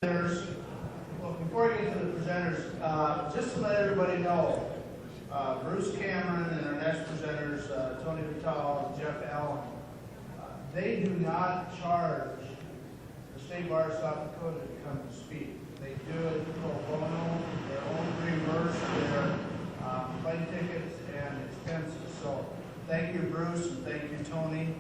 Well, before we get to the presenters, just to let everybody know, Bruce Cameron and our next presenters, Tony Vitale and Jeff Allen, they do not charge the State Bar of South Dakota to come to speak. They do it pro bono, their own reimbursed, their plane tickets and expenses. So thank you, Bruce, and thank you, Tony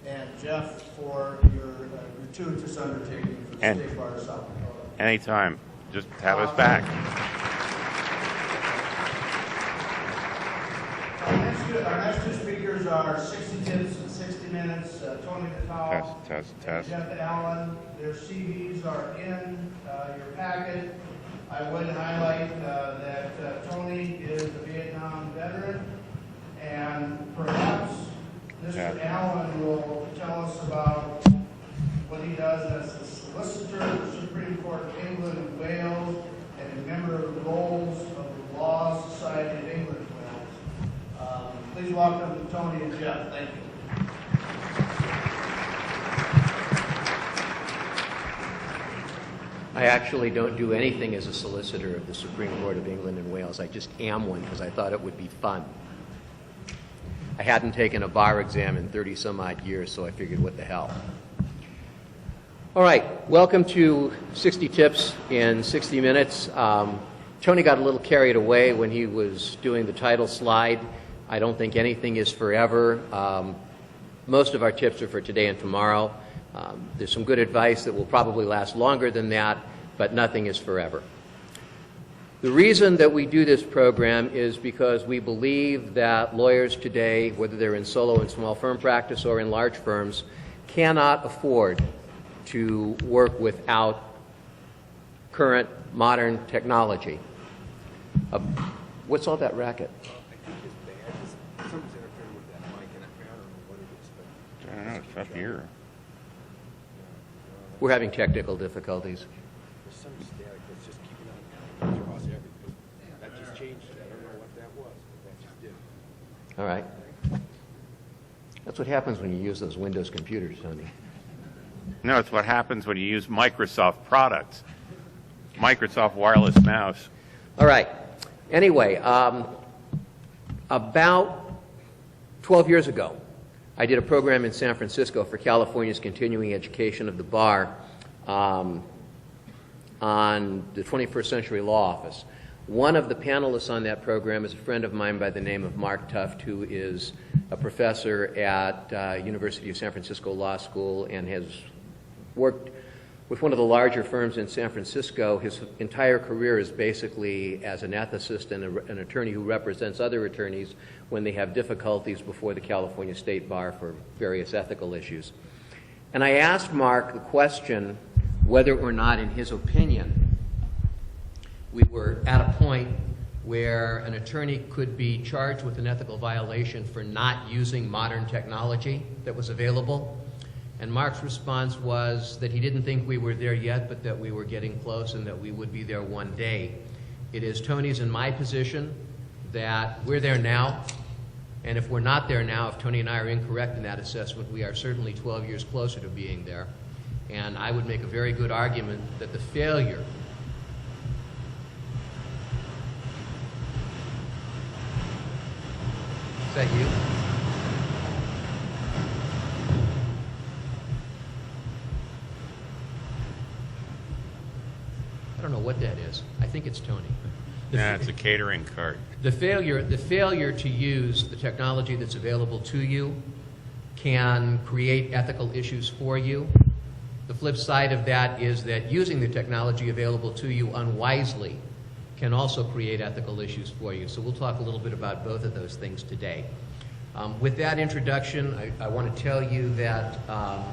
and Jeff, for your gratuitous undertaking for the State Bar of South Dakota. Anytime. Just have us back. Our next two speakers are 60 Tips in 60 Minutes, Tony Vitale Test. and Jeff Allen. Their CVs are in your packet. I would highlight that Tony is a Vietnam veteran, and perhaps Mr. Allen will tell us about what he does as a solicitor of the Supreme Court of England and Wales, and a member of the rolls of the Law Society of England and Wales. Please welcome Tony and Jeff. Thank you. I actually don't do anything as a solicitor of the Supreme Court of England and Wales. I just am one because I thought it would be fun. I hadn't taken a bar exam in 30 some odd years, so I figured, what the hell. All right, welcome to 60 Tips in 60 Minutes. Tony got a little carried away when he was doing the title slide. I don't think anything is forever. Most of our tips are for today and tomorrow. There's some good advice that will probably last longer than that, but nothing is forever. The reason that we do this program is because we believe that lawyers today, whether they're in solo and small firm practice or in large firms, cannot afford to work without current modern technology. What's all that racket? I think it's bad. Something's interfering with that mic, and I don't know what it is. But I don't know, it's up here. We're having technical difficulties. there's some static that's just keeping on across everything. That just changed it. I don't know what that was, but that just did. All right. That's what happens when you use those Windows computers, Tony. No, it's what happens when you use Microsoft products. Microsoft wireless mouse. All right. Anyway, about 12 years ago, I did a program in San Francisco for California's continuing education of the bar on the 21st Century Law Office. One of the panelists on that program is a friend of mine by the name of Mark Tuft, who is a professor at University of San Francisco Law School and has worked with one of the larger firms in San Francisco. His entire career is basically as an ethicist and an attorney who represents other attorneys when they have difficulties before the California State Bar for various ethical issues. And I asked Mark the question whether or not, in his opinion, we were at a point where an attorney could be charged with an ethical violation for not using modern technology that was available. And Mark's response was that he didn't think we were there yet, but that we were getting close and that we would be there one day. It is Tony's and my position that we're there now, and if we're not there now, if Tony and I are incorrect in that assessment, we are certainly 12 years closer to being there. And I would make a very good argument that the failure Is that you? I don't know what that is. I think it's Tony. Yeah, it's a catering cart. The failure to use the technology that's available to you can create ethical issues for you. The flip side of that is that using the technology available to you unwisely can also create ethical issues for you. So we'll talk a little bit about both of those things today. With that introduction, I want to tell you that I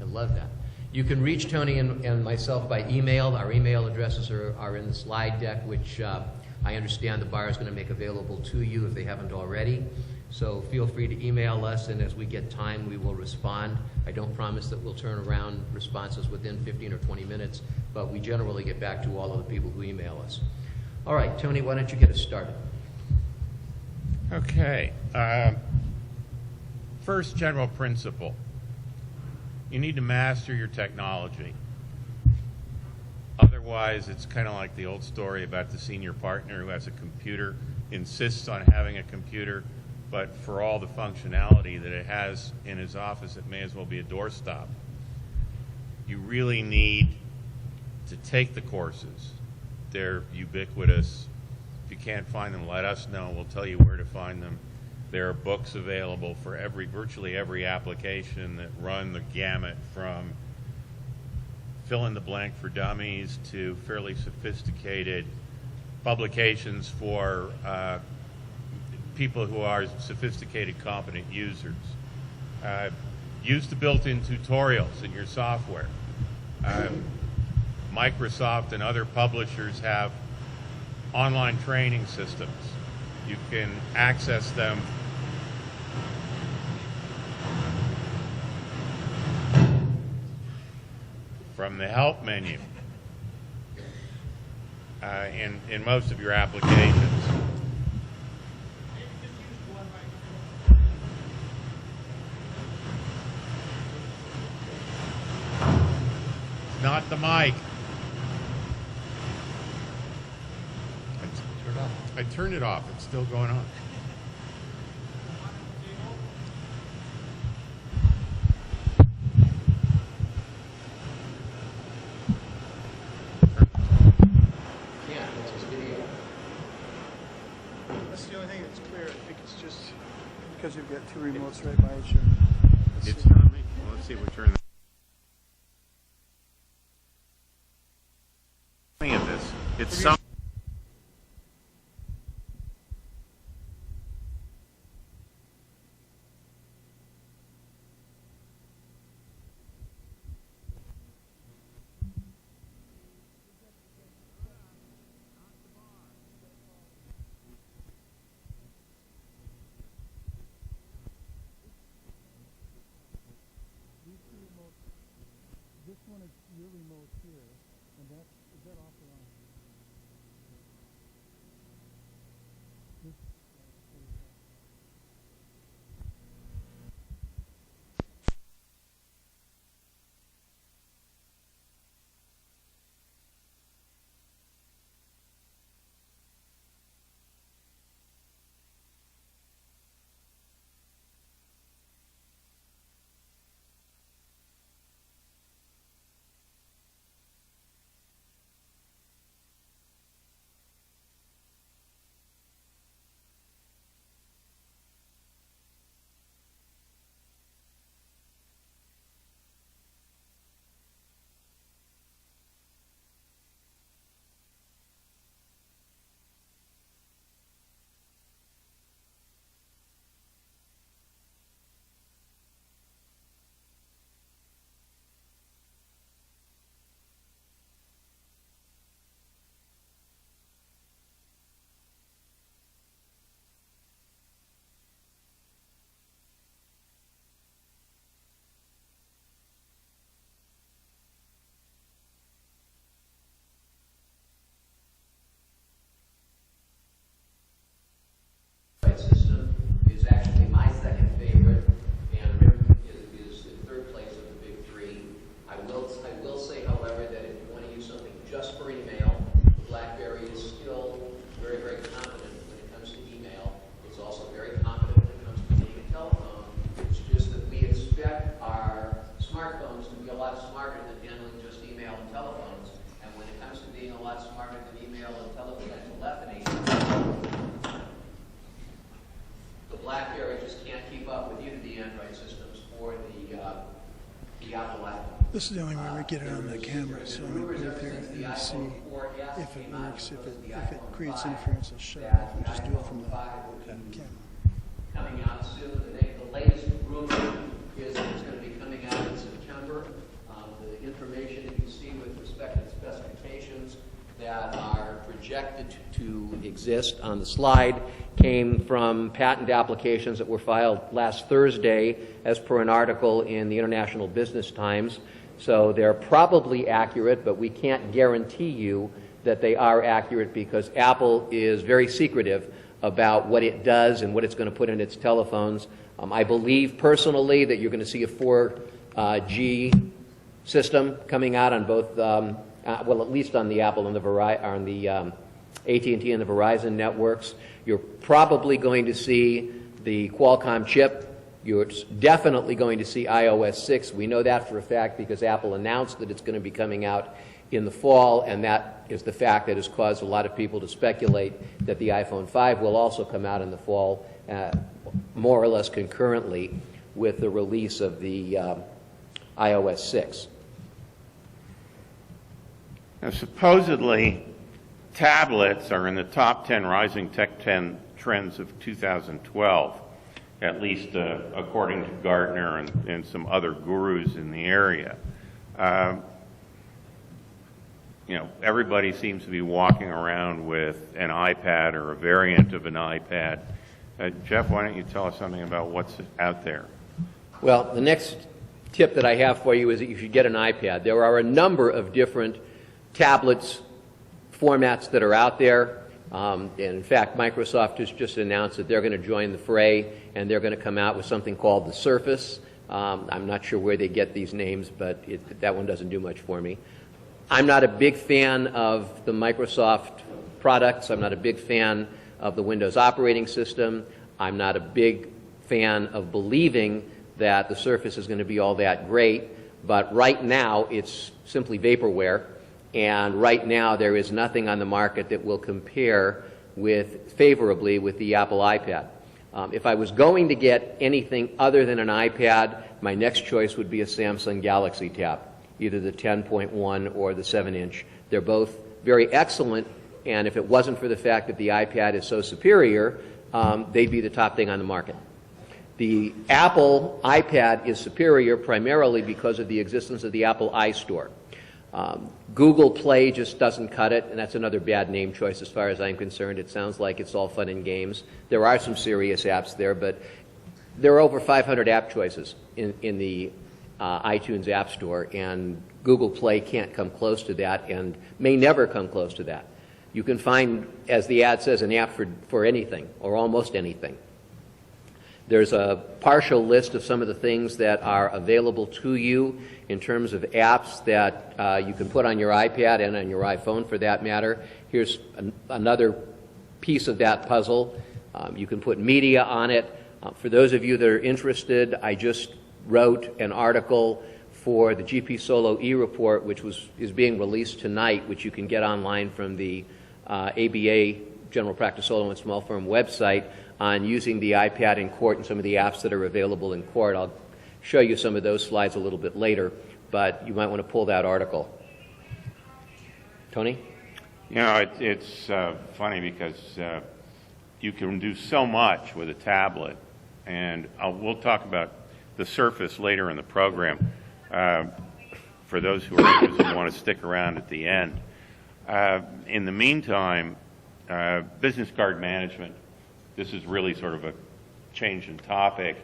love that. You can reach Tony and myself by email. Our email addresses are in the slide deck, which I understand the bar is going to make available to you if they haven't already. So feel free to email us, and as we get time, we will respond. I don't promise that we'll turn around responses within 15 or 20 minutes, but we generally get back to all of the people who email us. All right, Tony, why don't you get us started? Okay. First general principle. You need to master your technology. Otherwise, it's kind of like the old story about the senior partner who has a computer, insists on having a computer, but for all the functionality that it has in his office, it may as well be a doorstop. You really need to take the courses. They're ubiquitous. If you can't find them, let us know. We'll tell you where to find them. There are books available for virtually every application that run the gamut from fill in the blank for dummies to fairly sophisticated publications for people who are sophisticated, competent users. Use the built-in tutorials in your software. Microsoft and other publishers have online training systems. You can access them from the help menu in most of your applications. Not the mic. I turned it off. It's still going on. That's the only thing that's clear. I think it's just because you've got two remotes right by each other. It's not me. Well, let's see if we turn of this. It's some. This one is your remote here, and is that off or on? This, system is actually my second favorite, and RIP is in third place of the big three. I will say, however, that if you want to use something just for email, BlackBerry is still very, very competent when it comes to email. It's also very competent when it comes to being a telephone. It's just that we expect our smartphones to be a lot smarter than handling just email and telephones. And when it comes to being a lot smarter than email and telephony, the BlackBerry just can't keep up with either the Android systems or the Apple iPhone. this is the only way we get it on the camera, so I'm going to put it there and see if it works. If it creates interference, I'll shut it off and just do it from the camera. Coming out soon. The latest rumor is that it's going to be coming out in September. The information that you see with respect to specifications that are projected to exist on the slide came from patent applications that were filed last Thursday as per an article in the International Business Times. So they're probably accurate, but we can't guarantee you that they are accurate because Apple is very secretive about what it does and what it's going to put in its telephones. I believe personally that you're going to see a 4 G system coming out on both, well, at least on the Apple and the AT&T and the Verizon networks. You're probably going to see the Qualcomm chip. You're definitely going to see iOS 6. We know that for a fact because Apple announced that it's going to be coming out in the fall, and that is the fact that has caused a lot of people to speculate that the iPhone 5 will also come out in the fall, more or less concurrently with the release of the iOS 6. Now, supposedly, tablets are in the top 10 rising tech trends of 2012, at least according to Gartner and some other gurus in the area. Everybody seems to be walking around with an iPad or a variant of an iPad. Jeff, why don't you tell us something about what's out there? Well, the next tip that I have for you is that you should get an iPad. There are a number of different tablets formats that are out there. And in fact, Microsoft has just announced that they're going to join the fray, and they're going to come out with something called the Surface. I'm not sure where they get these names, but that one doesn't do much for me. I'm not a big fan of the Microsoft products. I'm not a big fan of the Windows operating system. I'm not a big fan of believing that the Surface is going to be all that great. But right now, it's simply vaporware. And right now, there is nothing on the market that will compare favorably with the Apple iPad. If I was going to get anything other than an iPad, my next choice would be a Samsung Galaxy Tab, either the 10.1 or the 7-inch. They're both very excellent, and if it wasn't for the fact that the iPad is so superior, they'd be the top thing on the market. The Apple iPad is superior primarily because of the existence of the Apple iStore. Google Play just doesn't cut it, and that's another bad name choice as far as I'm concerned. It sounds like it's all fun and games. There are some serious apps there, but there are over 500 app choices in the iTunes App Store, and Google Play can't come close to that and may never come close to that. You can find, as the ad says, an app for anything or almost anything. There's a partial list of some of the things that are available to you in terms of apps that you can put on your iPad and on your iPhone for that matter. Here's another piece of that puzzle. You can put media on it. For those of you that are interested, I just wrote an article for the GP Solo e-report, which is being released tonight, which you can get online from the ABA General Practice Solo and Small Firm website, on using the iPad in court and some of the apps that are available in court. I'll show you some of those slides a little bit later, but you might want to pull that article. Tony? It's funny because you can do so much with a tablet, and we'll talk about the Surface later in the program for those who are interested and want to stick around at the end. In the meantime, business card management. This is really sort of a change in topic.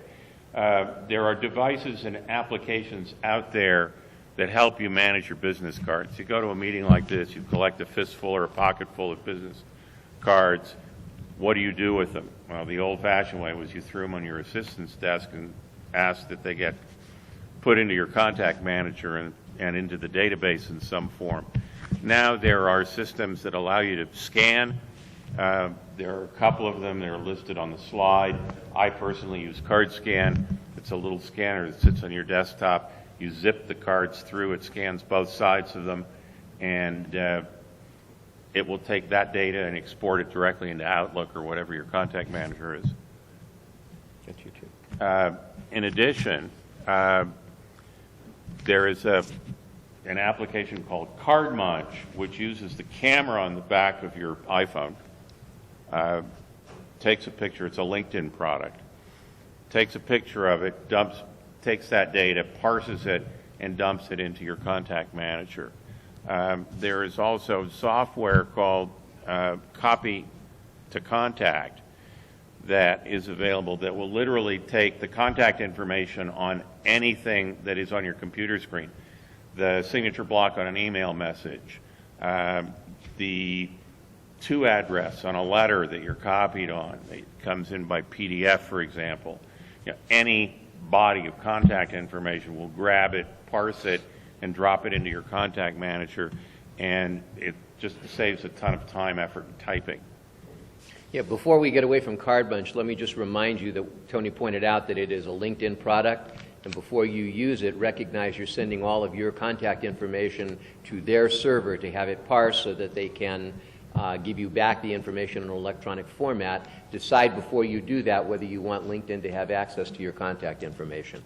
There are devices and applications out there that help you manage your business cards. You go to a meeting like this, you collect a fistful or a pocketful of business cards. What do you do with them? Well, the old-fashioned way was you threw them on your assistant's desk and asked that they get put into your contact manager and into the database in some form. Now there are systems that allow you to scan. There are a couple of them that are listed on the slide. I personally use CardScan. It's a little scanner that sits on your desktop. You zip the cards through. It scans both sides of them, and it will take that data and export it directly into Outlook or whatever your contact manager is. That's you too. In addition, there is an application called Card Munch, which uses the camera on the back of your iPhone. Takes a picture. It's a LinkedIn product. Takes a picture of it, takes that data, parses it, and dumps it into your contact manager. There is also software called Copy to Contact that is available that will literally take the contact information on anything that is on your computer screen. The signature block on an email message, the to address on a letter that you're copied on, it comes in by PDF, for example. Any body of contact information will grab it, parse it, and drop it into your contact manager, and it just saves a ton of time, effort, and typing. Yeah, before we get away from Card Bunch, let me just remind you that Tony pointed out that it is a LinkedIn product, and before you use it, recognize you're sending all of your contact information to their server to have it parsed so that they can give you back the information in an electronic format. Decide before you do that whether you want LinkedIn to have access to your contact information.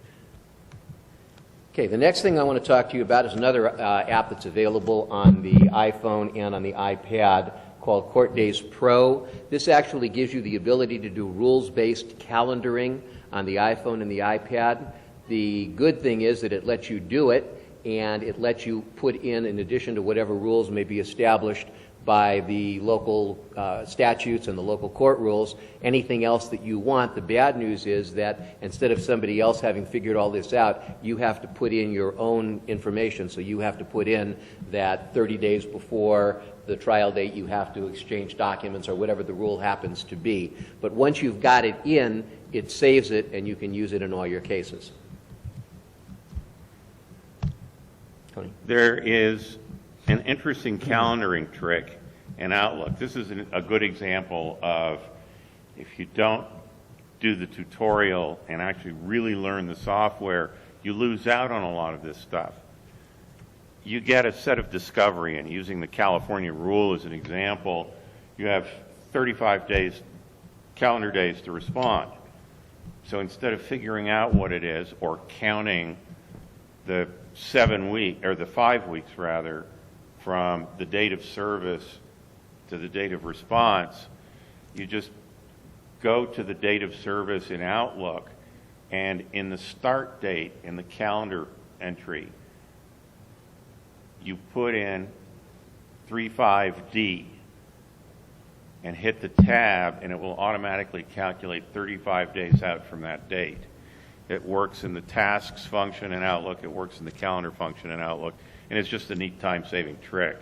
Okay, the next thing I want to talk to you about is another app that's available on the iPhone and on the iPad called Court Days Pro. This actually gives you the ability to do rules-based calendaring on the iPhone and the iPad. The good thing is that it lets you do it, and it lets you put in addition to whatever rules may be established by the local statutes and the local court rules, anything else that you want. The bad news is that instead of somebody else having figured all this out, you have to put in your own information. So you have to put in that 30 days before the trial date you have to exchange documents or whatever the rule happens to be. But once you've got it in, it saves it and you can use it in all your cases. Tony? There is an interesting calendaring trick in Outlook. This is a good example of if you don't do the tutorial and actually really learn the software, you lose out on a lot of this stuff. You get a set of discovery, and using the California rule as an example, you have 35 days, calendar days to respond. So instead of figuring out what it is or counting the 7 weeks, or the 5 weeks rather, from the date of service to the date of response, you just go to the date of service in Outlook, and in the start date in the calendar entry, you put in 35D and hit the tab, and it will automatically calculate 35 days out from that date. It works in the tasks function in Outlook, it works in the calendar function in Outlook, and it's just a neat time-saving trick.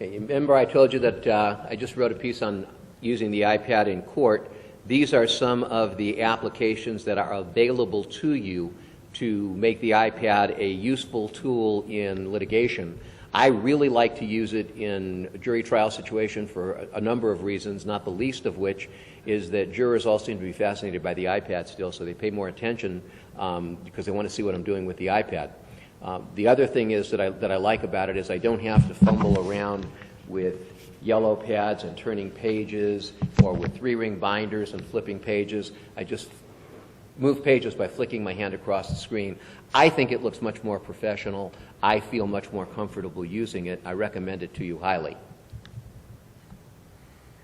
Okay, remember I told you that I just wrote a piece on using the iPad in court. These are some of the applications that are available to you to make the iPad a useful tool in litigation. I really like to use it in a jury trial situation for a number of reasons, not the least of which is that jurors all seem to be fascinated by the iPad still, so they pay more attention because they want to see what I'm doing with the iPad. The other thing is that I like about it is I don't have to fumble around with yellow pads and turning pages or with 3-ring binders and flipping pages. I just move pages by flicking my hand across the screen. I think it looks much more professional. I feel much more comfortable using it. I recommend it to you highly.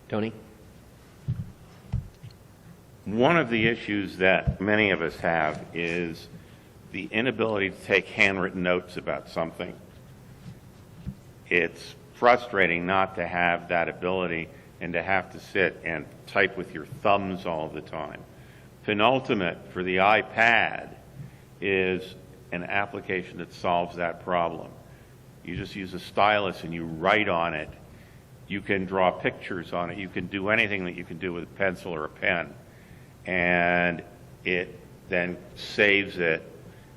Tony? One of the issues that many of us have is the inability to take handwritten notes about something. It's frustrating not to have that ability and to have to sit and type with your thumbs all the time. Penultimate for the iPad is an application that solves that problem. You just use a stylus and you write on it. You can draw pictures on it. You can do anything that you can do with a pencil or a pen. And it then saves it,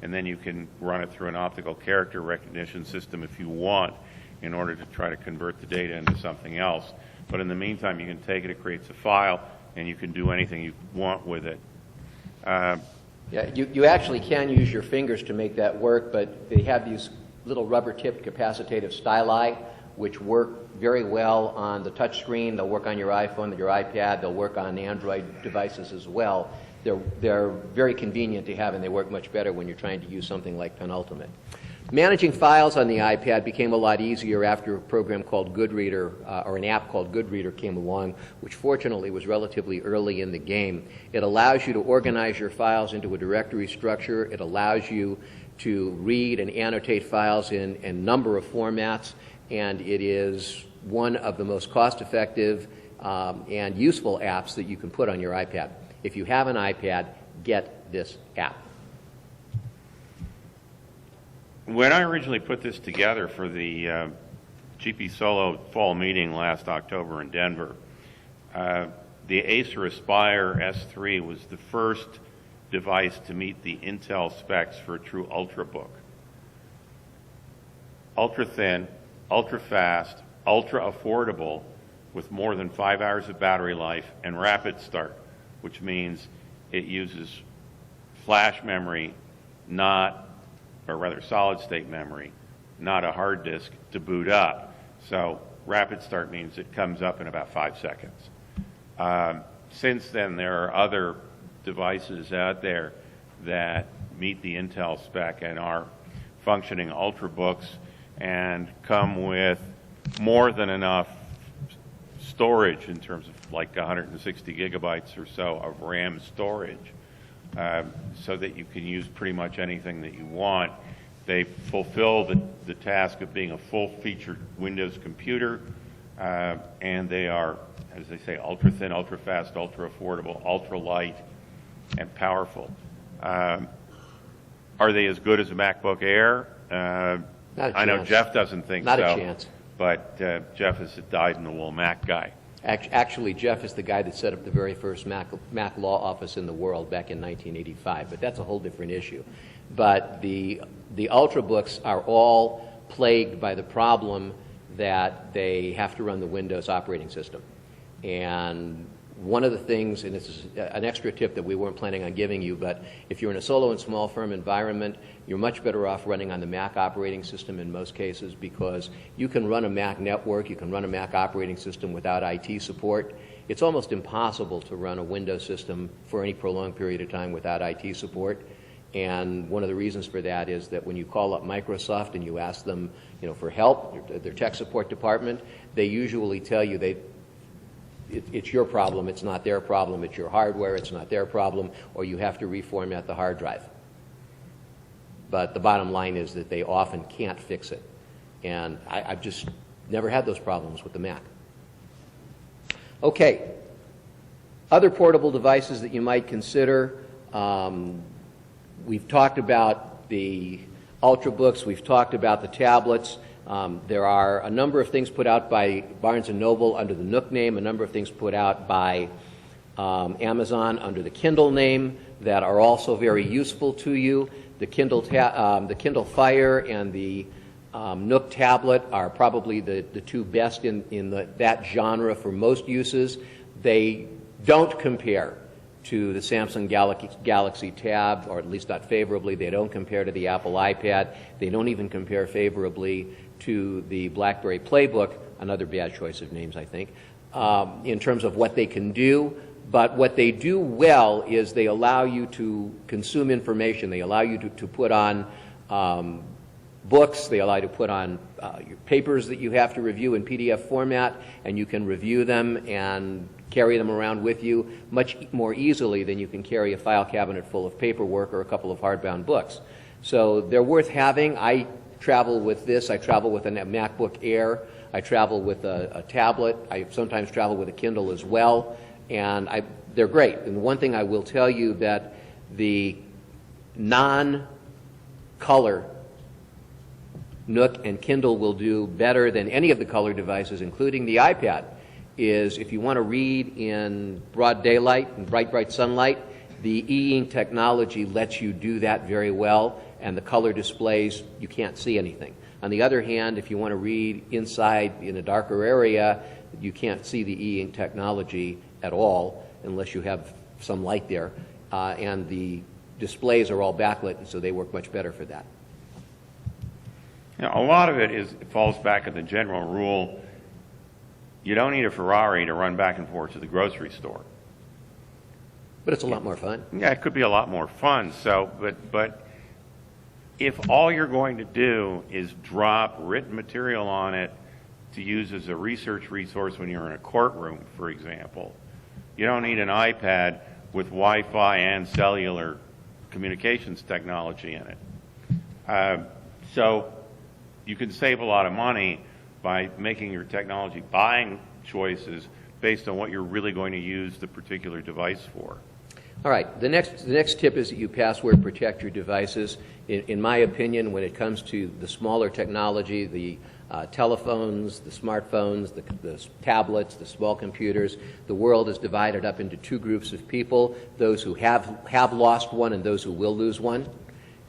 and then you can run it through an optical character recognition system if you want in order to try to convert the data into something else. But in the meantime, you can take it, it creates a file, and you can do anything you want with it. Yeah, you actually can use your fingers to make that work, but they have these little rubber-tipped capacitative styli, which work very well on the touch screen. They'll work on your iPhone, your iPad. They'll work on Android devices as well. They're very convenient to have, and they work much better when you're trying to use something like Penultimate. Managing files on the iPad became a lot easier after a program called Goodreader, or an app called Goodreader came along, which fortunately was relatively early in the game. It allows you to organize your files into a directory structure. It allows you to read and annotate files in a number of formats, and it is one of the most cost-effective and useful apps that you can put on your iPad. If you have an iPad, get this app. When I originally put this together for the GP Solo fall meeting last October in Denver, the Acer Aspire S3 was the first device to meet the Intel specs for a true ultrabook. Ultra thin, ultra fast, ultra affordable, with more than 5 hours of battery life, and rapid start, which means it uses flash memory, or rather solid state memory, not a hard disk to boot up. So rapid start means it comes up in about 5 seconds. Since then, there are other devices out there that meet the Intel spec and are functioning ultrabooks and come with more than enough storage in terms of like 160 gigabytes or so of RAM storage, so that you can use pretty much anything that you want. They fulfill the task of being a full-featured Windows computer, and they are, as they say, ultra-thin, ultra-fast, ultra-affordable, ultra-light, and powerful. Are they as good as a MacBook Air? I know Jeff doesn't think so. Not a chance. But Jeff is a dyed-in-the-wool Mac guy. Actually, Jeff is the guy that set up the very first Mac law office in the world back in 1985, but that's a whole different issue. But the Ultrabooks are all plagued by the problem that they have to run the Windows operating system. And one of the things, and this is an extra tip that we weren't planning on giving you, but if you're in a solo and small firm environment, you're much better off running on the Mac operating system in most cases, because you can run a Mac network, you can run a Mac operating system without IT support. It's almost impossible to run a Windows system for any prolonged period of time without IT support. And one of the reasons for that is that when you call up Microsoft and you ask them, for help, their tech support department, they usually tell you it's your problem, it's not their problem, it's your hardware, it's not their problem, or you have to reformat the hard drive. But the bottom line is that they often can't fix it. And I've just never had those problems with the Mac. Okay. Other portable devices that you might consider. We've talked about the Ultrabooks, we've talked about the tablets. There are a number of things put out by Barnes & Noble under the Nook name, a number of things put out by Amazon under the Kindle name that are also very useful to you. The Kindle Fire and the Nook tablet are probably the two best in that genre for most uses. They don't compare to the Samsung Galaxy Tab, or at least not favorably. They don't compare to the Apple iPad. They don't even compare favorably to the BlackBerry Playbook, another bad choice of names, I think, in terms of what they can do. But what they do well is they allow you to consume information. They allow you to put on books. They allow you to put on your papers that you have to review in PDF format, and you can review them and carry them around with you much more easily than you can carry a file cabinet full of paperwork or a couple of hardbound books. So they're worth having. I travel with this. I travel with a MacBook Air. I travel with a tablet. I sometimes travel with a Kindle as well. And they're great. And one thing I will tell you that the non-color Nook and Kindle will do better than any of the color devices, including the iPad, is if you want to read in broad daylight and bright sunlight, the e-ink technology lets you do that very well, and the color displays, you can't see anything. On the other hand, if you want to read inside in a darker area, you can't see the e-ink technology at all unless you have some light there, and the displays are all backlit, and so they work much better for that. A lot of it falls back at the general rule. You don't need a Ferrari to run back and forth to the grocery store. But it's a lot more fun. Yeah, it could be a lot more fun. So, but if all you're going to do is drop written material on it to use as a research resource when you're in a courtroom, for example, you don't need an iPad with Wi-Fi and cellular communications technology in it. So you can save a lot of money by making your technology buying choices based on what you're really going to use the particular device for. All right, the next tip is that you password protect your devices. In my opinion, when it comes to the smaller technology, the telephones, the smartphones, the tablets, the small computers. The world is divided up into two groups of people, those who have lost one and those who will lose one.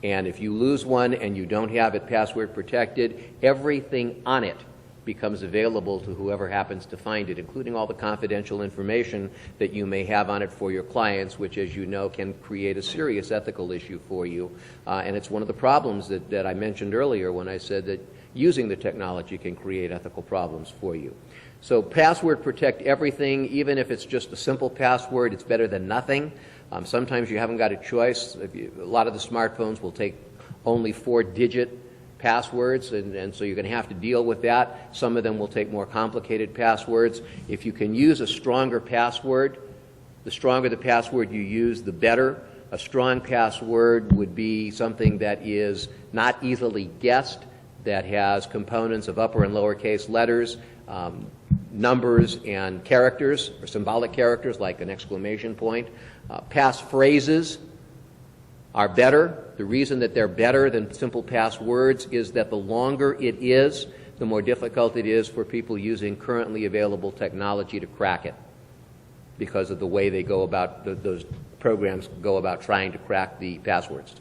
And if you lose one and you don't have it password protected, everything on it becomes available to whoever happens to find it, including all the confidential information that you may have on it for your clients, which, as you know, can create a serious ethical issue for you. And it's one of the problems that I mentioned earlier when I said that using the technology can create ethical problems for you. So password protect everything, even if it's just a simple password. It's better than nothing. Sometimes you haven't got a choice. A lot of the smartphones will take only 4-digit passwords, and so you're going to have to deal with that. Some of them will take more complicated passwords. If you can use a stronger password, the stronger the password you use, the better. A strong password would be something that is not easily guessed, that has components of upper and lowercase letters, numbers and characters, or symbolic characters like an exclamation point. Pass phrases are better. The reason that they're better than simple passwords is that the longer it is, the more difficult it is for people using currently available technology to crack it, because of the way they go about, those programs go about trying to crack the passwords.